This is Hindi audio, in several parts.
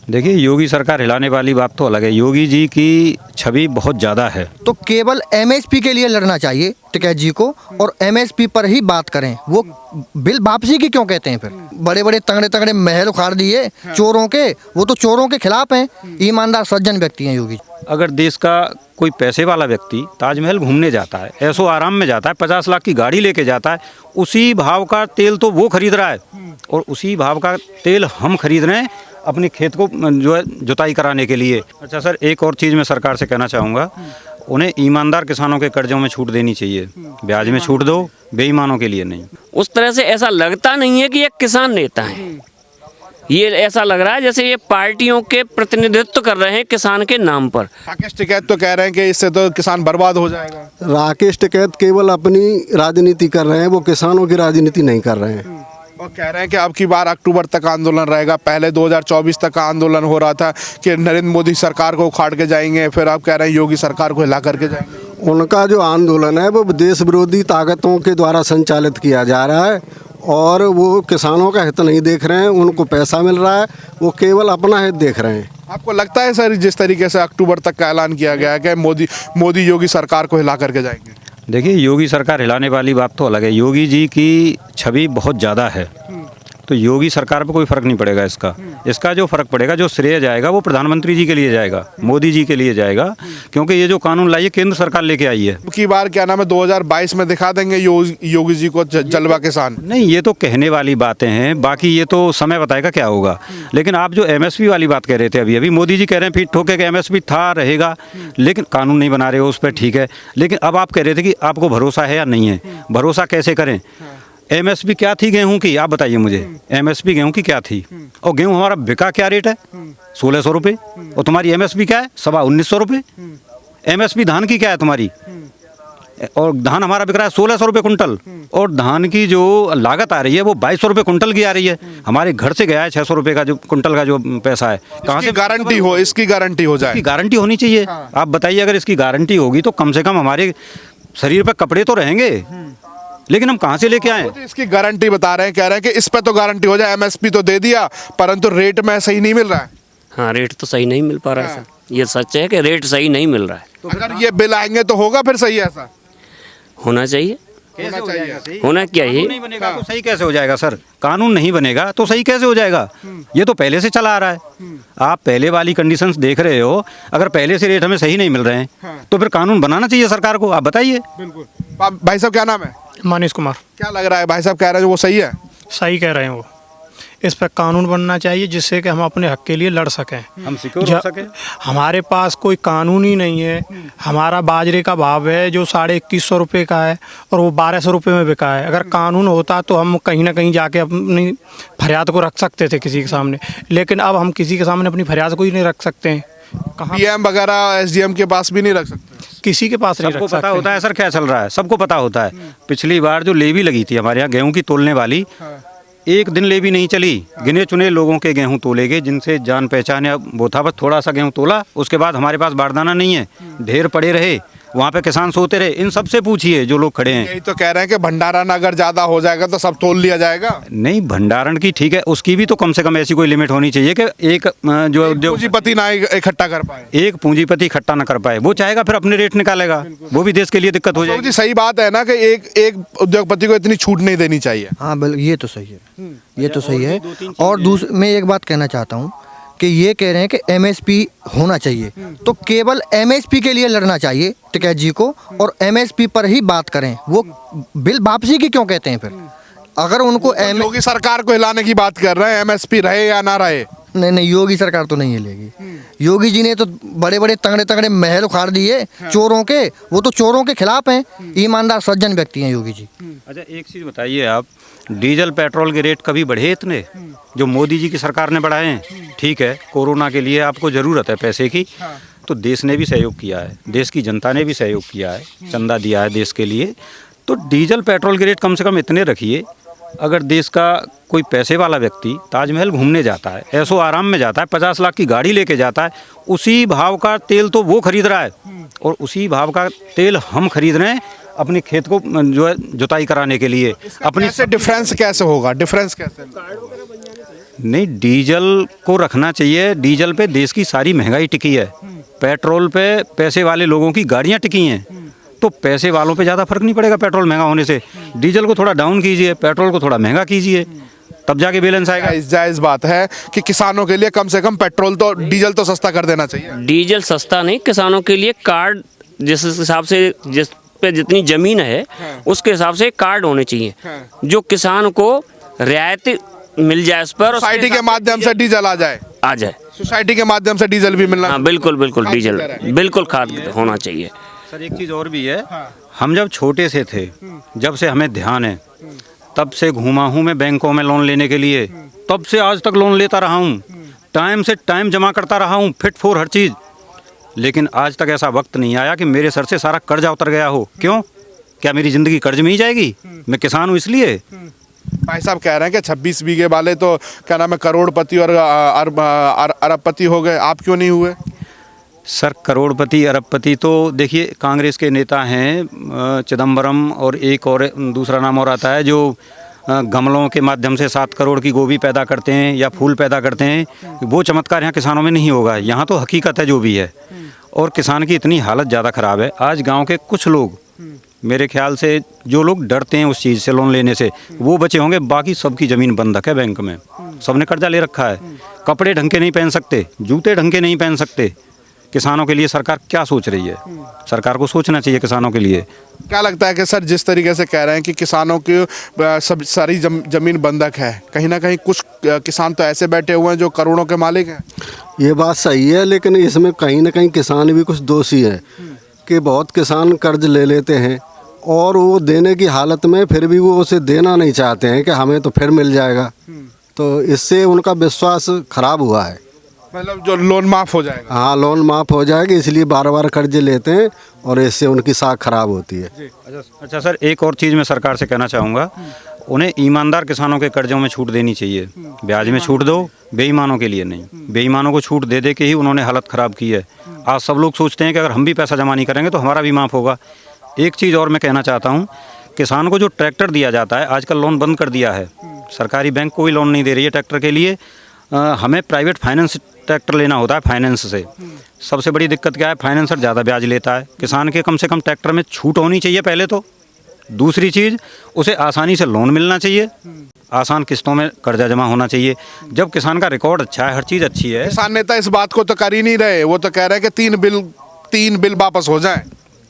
देखिए, योगी सरकार हिलाने वाली बात तो अलग है। योगी जी की छवि बहुत ज़्यादा है। तो केवल एमएसपी के लिए लड़ना चाहिए टिकैत जी को, और एमएसपी पर ही बात करें। वो बिल वापसी की क्यों कहते हैं? फिर बड़े बड़े तगड़े तगड़े महल उखाड़ दिए चोरों के, वो तो चोरों के खिलाफ हैं। ईमानदार सज्जन व्यक्ति हैं योगी। अगर देश का कोई पैसे वाला व्यक्ति ताजमहल घूमने जाता है, ऐशो आराम में जाता है, 50 लाख की गाड़ी लेके जाता है, उसी भाव का तेल तो वो खरीद रहा है और उसी भाव का तेल हम खरीद रहे हैं अपने खेत को जो है जुताई कराने के लिए। अच्छा सर, एक और चीज़ मैं सरकार से कहना चाहूँगा, उन्हें ईमानदार किसानों के कर्जों में छूट देनी चाहिए। ब्याज में छूट दो, बेईमानों के लिए नहीं। उस तरह से ऐसा लगता नहीं है कि ये किसान नेता है। ये ऐसा लग रहा है जैसे ये पार्टियों के प्रतिनिधित्व कर रहे हैं किसान के नाम पर। राकेश टिकैत तो कह रहे हैं कि इससे तो किसान बर्बाद हो जाएगा। राकेश टिकैत केवल अपनी राजनीति कर रहे हैं, वो किसानों की राजनीति नहीं कर रहे हैं। और कह रहे हैं कि अब की बार अक्टूबर तक आंदोलन रहेगा। पहले 2024 तक का आंदोलन हो रहा था कि नरेंद्र मोदी सरकार को उखाड़ के जाएंगे, फिर आप कह रहे हैं योगी सरकार को हिला करके जाएंगे। उनका जो आंदोलन है वो देश विरोधी ताकतों के द्वारा संचालित किया जा रहा है और वो किसानों का हित नहीं देख रहे हैं। उनको पैसा मिल रहा है, वो केवल अपना हित देख रहे हैं। आपको लगता है सर जिस तरीके से अक्टूबर तक का ऐलान किया गया है कि मोदी योगी सरकार को हिला करके जाएंगे? देखिए, योगी सरकार हिलाने वाली बात तो अलग है। योगी जी की छवि बहुत ज़्यादा है, तो योगी सरकार पर कोई फ़र्क नहीं पड़ेगा। इसका जो फ़र्क पड़ेगा, जो श्रेय जाएगा वो प्रधानमंत्री जी के लिए जाएगा, मोदी जी के लिए जाएगा, क्योंकि ये जो कानून लाई है केंद्र सरकार लेके आई है। अब की बार क्या नाम है 2022 में दिखा देंगे योगी जी को जलवा किसान? नहीं, ये तो कहने वाली बातें हैं, बाकी ये तो समय बताएगा क्या होगा। लेकिन आप जो एमएसपी वाली बात कह रहे थे अभी मोदी जी कह रहे हैं फिर ठोके कि एमएसपी था रहेगा, लेकिन कानून नहीं बना रहे हो उस पर, ठीक है। लेकिन अब आप कह रहे थे कि आपको भरोसा है या नहीं है। भरोसा कैसे करें? एमएसपी क्या थी गेहूं की, आप बताइए मुझे। एमएसपी गेहूं की क्या थी? और गेहूं हमारा बिका क्या रेट है? 1600 रुपये। और तुम्हारी एमएसपी क्या है? 1900 रुपये। एमएसपी धान की क्या है तुम्हारी? और धान हमारा बिक रहा है 1600 रुपये कुंटल, और धान की जो लागत आ रही है वो 2200 रुपये कुंटल की आ रही है। हमारे घर से गया है 600 रुपये का जो कुंटल का जो पैसा है। कहाँ से गारंटी हो? इसकी गारंटी हो जाए। इसकी गारंटी होनी चाहिए। आप बताइए, अगर इसकी गारंटी होगी तो कम से कम हमारे शरीर पर कपड़े तो रहेंगे, लेकिन हम कहाँ से लेके आए? तो इसकी गारंटी बता रहे हैं, कह रहे हैं कि इस पे तो गारंटी हो जाए। एमएसपी तो दे दिया, परंतु रेट में सही नहीं मिल रहा है। हाँ, रेट तो सही नहीं मिल पा रहा है सर। ये सच है कि रेट सही नहीं मिल रहा है। तो अगर ये बिल आएंगे तो होगा फिर सही? ऐसा होना चाहिए। होना चाहिए। होना क्या है? नहीं बनेगा तो सही कैसे हो जाएगा सर? कानून नहीं बनेगा तो सही कैसे हो जाएगा? ये तो पहले से चला आ रहा है। आप पहले वाली कंडीशंस देख रहे हो। अगर पहले से रेट हमें सही नहीं मिल रहे हैं तो फिर कानून बनाना चाहिए सरकार को। आप बताइए। बिल्कुल। भाई साहब क्या नाम है? मनीष कुमार। क्या लग रहा है भाई साहब कह रहे हैं वो सही है? सही कह रहे हैं वो। इस पर कानून बनना चाहिए जिससे कि हम अपने हक के लिए लड़ सकें, हम सिक्योर हो सकें। हमारे पास कोई कानून ही नहीं है। हमारा बाजरे का भाव है जो 2150 रुपये का है और वो 1200 रुपये में बिका है। अगर कानून होता तो हम कहीं ना कहीं जाके अपनी फरियाद को रख सकते थे किसी के सामने, लेकिन अब हम किसी के सामने अपनी फरियाद को ही नहीं रख सकते हैं। कहाँ? पीएम वगैरह एसडीएम के पास भी नहीं रख सकते? किसी के पास नहीं सबको रख सकते। पता होता है सर क्या चल रहा है, सबको पता होता है। पिछली बार जो लेवी लगी थी हमारे यहाँ गेहूं की तोलने वाली, एक दिन लेवी नहीं चली। गिने चुने लोगों के गेहूं तोले गए जिनसे जान पहचान या वो था, बस थोड़ा सा गेहूं तोला। उसके बाद हमारे पास बारदाना नहीं है, ढेर पड़े रहे, वहाँ पे किसान सोते रहे। इन सबसे पूछिए जो लोग खड़े हैं। यही तो कह रहे हैं कि भंडारण अगर ज़्यादा हो जाएगा तो सब तोल लिया जाएगा। नहीं, भंडारण की ठीक है, उसकी भी तो कम से कम ऐसी कोई लिमिट होनी चाहिए कि एक जो पूंजीपति ना इकट्ठा कर पाए, एक पूंजीपति इकट्ठा न कर पाए। वो चाहेगा फिर अपने रेट निकालेगा, वो भी देश के लिए दिक्कत हो जाएगी। सही बात है ना कि एक उद्योगपति को इतनी छूट नहीं देनी चाहिए। हाँ बिल्कुल, ये तो सही है, ये तो सही है। और मैं एक बात कहना चाहता हूँ कि ये कह रहे हैं कि एमएसपी होना चाहिए, तो केवल एमएसपी के लिए लड़ना चाहिए टिकैत जी को, और एमएसपी पर ही बात करें। वो बिल वापसी की क्यों कहते हैं? फिर अगर उनको योगी सरकार को हिलाने की बात कर रहे हैं, एमएसपी रहे या ना रहे। नहीं, योगी सरकार तो नहीं हिलेगी। योगी जी ने तो बड़े बड़े तगड़े तगड़े महल उखाड़ दिए चोरों के, वो तो चोरों के खिलाफ हैं। ईमानदार सज्जन व्यक्ति हैं योगी जी। अच्छा, एक चीज़ बताइए आप, डीजल पेट्रोल के रेट कभी बढ़े इतने जो मोदी जी की सरकार ने बढ़ाए हैं? ठीक है, कोरोना के लिए आपको ज़रूरत है पैसे की, तो देश ने भी सहयोग किया है, देश की जनता ने भी सहयोग किया है, चंदा दिया है देश के लिए। तो डीजल पेट्रोल के रेट कम से कम इतने रखिए। अगर देश का कोई पैसे वाला व्यक्ति ताजमहल घूमने जाता है, ऐशो आराम में जाता है, 50 लाख की गाड़ी लेके जाता है, उसी भाव का तेल तो वो खरीद रहा है और उसी भाव का तेल हम खरीद रहे हैं अपने खेत को जो है जुताई कराने के लिए। अपनी डिफरेंस कैसे होगा? डिफरेंस कैसे? नहीं, डीजल को रखना चाहिए। डीजल पे देश की सारी महंगाई टिकी है, पेट्रोल पे पैसे वाले लोगों की गाड़ियां टिकी हैं, तो पैसे वालों पे ज़्यादा फर्क नहीं पड़ेगा पेट्रोल महंगा होने से। डीजल को थोड़ा डाउन कीजिए, पेट्रोल को थोड़ा महंगा कीजिए, तब जाके बैलेंस आएगा। जायज़ बात है कि किसानों के लिए कम से कम पेट्रोल तो डीजल तो सस्ता कर देना चाहिए। डीजल सस्ता नहीं, किसानों के लिए कार्ड जिस हिसाब से जिस पे जितनी ज़मीन है उसके हिसाब से कार्ड होने चाहिए जो किसान को रियायत मिल जाए इस पर। सोसाइटी के माध्यम से डीजल आ जाए। सोसाइटी के माध्यम से डीजल भी मिलना। हाँ बिल्कुल बिल्कुल, डीजल बिल्कुल खाद होना चाहिए। सर एक चीज़ और भी है, हम जब छोटे से थे, जब से हमें ध्यान है, तब से घूमा हूँ मैं बैंकों में लोन लेने के लिए, तब से आज तक लोन लेता रहा हूँ, टाइम से टाइम जमा करता रहा हूँ, फिट फॉर हर चीज़। लेकिन आज तक ऐसा वक्त नहीं आया कि मेरे सर से सारा कर्जा उतर गया हो। क्यों? क्या मेरी ज़िंदगी कर्ज में ही जाएगी? मैं किसान हूँ इसलिए। भाई साहब कह रहे हैं कि 26 बीघे वाले तो क्या नाम है करोड़पति और अरबपति हो गए, आप क्यों नहीं हुए? सर करोड़पति अरबपति तो देखिए कांग्रेस के नेता हैं चिदम्बरम, और एक और दूसरा नाम और आता है जो गमलों के माध्यम से 7 करोड़ की गोभी पैदा करते हैं या फूल पैदा करते हैं। वो चमत्कार यहाँ किसानों में नहीं होगा, यहाँ तो हकीकत है जो भी है। और किसान की इतनी हालत ज़्यादा ख़राब है, आज गांव के कुछ लोग, मेरे ख्याल से जो लोग डरते हैं उस चीज़ से लोन लेने से, वो बचे होंगे। बाकी सबकी ज़मीन बंधक है बैंक में, सबने कर्जा ले रखा है, कपड़े ढंग के नहीं पहन सकते, जूते ढंग के नहीं पहन सकते। किसानों के लिए सरकार क्या सोच रही है? सरकार को सोचना चाहिए किसानों के लिए। क्या लगता है कि सर जिस तरीके से कह रहे हैं कि किसानों की सब सारी ज़मीन बंधक है, कहीं ना कहीं कुछ किसान तो ऐसे बैठे हुए हैं जो करोड़ों के मालिक हैं? ये बात सही है, लेकिन इसमें कहीं ना कहीं किसान भी कुछ दोषी है कि बहुत किसान कर्ज ले लेते हैं और वो देने की हालत में फिर भी वो उसे देना नहीं चाहते हैं कि हमें तो फिर मिल जाएगा, तो इससे उनका विश्वास खराब हुआ है। मतलब जो लोन माफ़ हो जाएगा। हाँ, लोन माफ़ हो जाएगा, इसलिए बार बार कर्ज लेते हैं और इससे उनकी साख खराब होती है। अच्छा सर, एक और चीज़ मैं सरकार से कहना चाहूँगा, उन्हें ईमानदार किसानों के कर्जों में छूट देनी चाहिए। ब्याज में छूट दो, बेईमानों के लिए नहीं। बेईमानों को छूट दे दे के ही उन्होंने हालत ख़राब की है। आज सब लोग सोचते हैं कि अगर हम भी पैसा जमा नहीं करेंगे तो हमारा भी माफ़ होगा। एक चीज़ और मैं कहना चाहता हूँ, किसान को जो ट्रैक्टर दिया जाता है, आजकल लोन बंद कर दिया है, सरकारी बैंक कोई लोन नहीं दे रही है ट्रैक्टर के लिए। हमें प्राइवेट फाइनेंस ट्रैक्टर लेना होता है फाइनेंस से। सबसे बड़ी दिक्कत क्या है? फाइनेंसर ज़्यादा ब्याज लेता है। किसान के कम से कम ट्रैक्टर में छूट होनी चाहिए पहले तो। दूसरी चीज़, उसे आसानी से लोन मिलना चाहिए, आसान किस्तों में कर्जा जमा होना चाहिए। जब किसान का रिकॉर्ड अच्छा है, हर चीज़ अच्छी है। किसान नेता इस बात को तो कर ही नहीं रहे, वो तो कह रहे हैं कि 3 बिल वापस हो जाएं।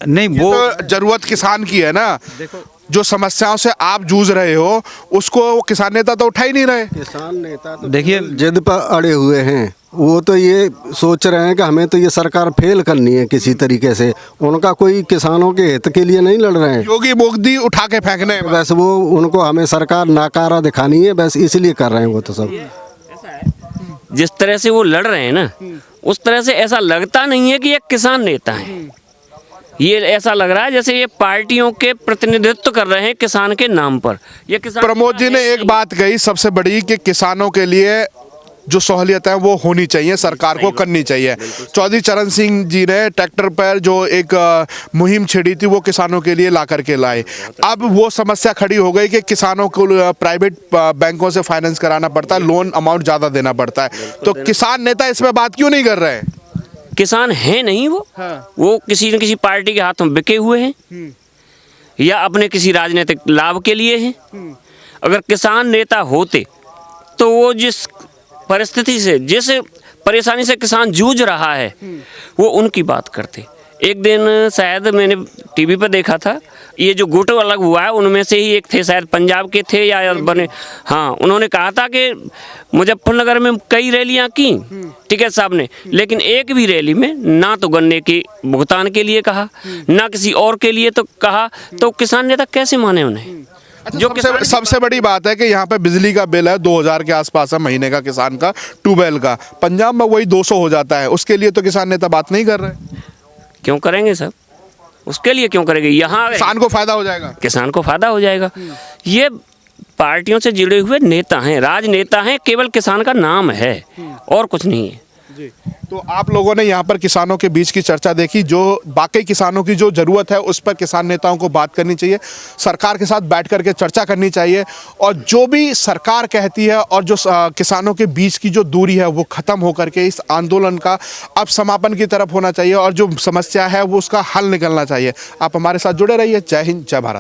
नहीं, वो तो जरूरत किसान की है ना। देखो, जो समस्याओं से आप जूझ रहे हो उसको वो किसान नेता तो उठा ही नहीं रहे। किसान नेता तो देखिए, जिद पर अड़े हुए हैं। वो तो ये सोच रहे हैं कि हमें तो ये सरकार फेल करनी है किसी तरीके से। उनका कोई किसानों के हित के लिए नहीं लड़ रहे हैं। योगी मोदी उठा के फेंकने हैं। बस वो उनको हमें सरकार नाकारा दिखानी है, बस इसलिए कर रहे हैं वो तो सब। जिस तरह से वो लड़ रहे हैं ना, उस तरह से ऐसा लगता नहीं है कि ये किसान नेता हैं। ये ऐसा लग रहा है जैसे ये पार्टियों के प्रतिनिधित्व कर रहे हैं किसान के नाम पर। ये किसान प्रमोद जी ने एक बात कही सबसे बड़ी कि किसानों के लिए जो सहूलियत है वो होनी चाहिए, सरकार को करनी चाहिए। चौधरी चरण सिंह जी ने ट्रैक्टर पर जो एक मुहिम छेड़ी थी वो किसानों के लिए ला करके लाए। अब वो समस्या खड़ी हो गई कि किसानों को प्राइवेट बैंकों से फाइनेंस कराना पड़ता है, लोन अमाउंट ज़्यादा देना पड़ता है। तो किसान नेता इस पर बात क्यों नहीं कर रहे हैं? किसान है नहीं वो। वो किसी न किसी पार्टी के हाथों बिके हुए हैं या अपने किसी राजनीतिक लाभ के लिए हैं। अगर किसान नेता होते तो वो जिस परिस्थिति से, जिस परेशानी से किसान जूझ रहा है, वो उनकी बात करते। एक दिन शायद मैंने टीवी पर देखा था, ये जो गुट अलग हुआ है उनमें से ही एक थे, शायद पंजाब के थे या बने, हाँ, उन्होंने कहा था कि मुजफ्फरनगर में कई रैलियां की टिकैत साहब ने, लेकिन एक भी रैली में ना तो गन्ने के भुगतान के लिए कहा, ना किसी और के लिए तो कहा। तो किसान नेता कैसे माने उन्हें? जो सबसे बड़ी बात है कि यहाँ पे बिजली का बिल है 2000 के आसपास है महीने का किसान का, ट्यूबवेल का। पंजाब में वही 200 हो जाता है, उसके लिए तो किसान नेता बात नहीं कर रहे। क्यों करेंगे सब? उसके लिए क्यों करेंगे? यहाँ किसान को फायदा हो जाएगा। किसान को फायदा हो जाएगा। ये पार्टियों से जुड़े हुए नेता हैं, राजनेता हैं, केवल किसान का नाम है और कुछ नहीं है। जी। तो आप लोगों ने यहाँ पर किसानों के बीच की चर्चा देखी, जो बाकी किसानों की जो ज़रूरत है उस पर किसान नेताओं को बात करनी चाहिए, सरकार के साथ बैठ करके चर्चा करनी चाहिए, और जो भी सरकार कहती है और जो किसानों के बीच की जो दूरी है वो ख़त्म होकर के इस आंदोलन का अब समापन की तरफ होना चाहिए, और जो समस्या है वो उसका हल निकलना चाहिए। आप हमारे साथ जुड़े रहिए। जय हिंद, जय भारत।